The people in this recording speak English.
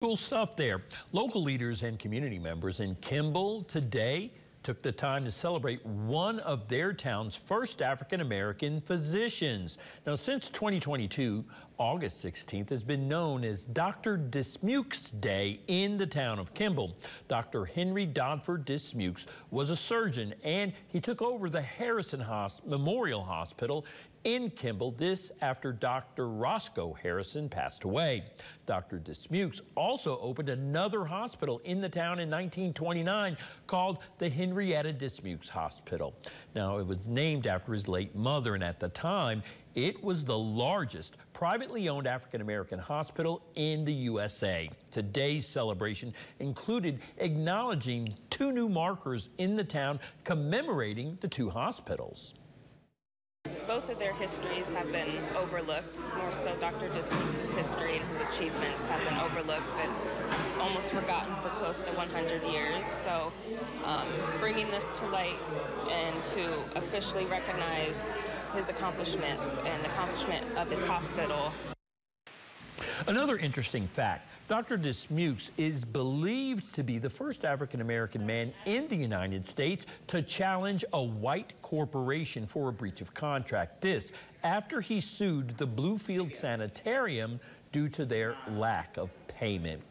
Cool stuff there. Local leaders and community members in Kimball today took the time to celebrate one of their town's first African-American physicians. Now, since 2022, August 16th has been known as Dr. Dismukes Day in the town of Kimball. Dr. Henry Dodford Dismukes was a surgeon, and he took over the Harrison Memorial Hospital in Kimball, this after Dr. Roscoe Harrison passed away. Dr. Dismukes also opened another hospital in the town in 1929 called the Henrietta Dismukes Hospital. Now, it was named after his late mother, and at the time, it was the largest privately owned African-American hospital in the USA. Today's celebration included acknowledging two new markers in the town commemorating the two hospitals. Both of their histories have been overlooked. More so, Dr. Dismukes' history and his achievements have been overlooked and almost forgotten for close to 100 years. So bringing this to light and to officially recognize his accomplishments and the accomplishment of his hospital. Another interesting fact, Dr. Dismukes is believed to be the first African-American man in the United States to challenge a white corporation for a breach of contract. This after he sued the Bluefield Sanitarium due to their lack of payment.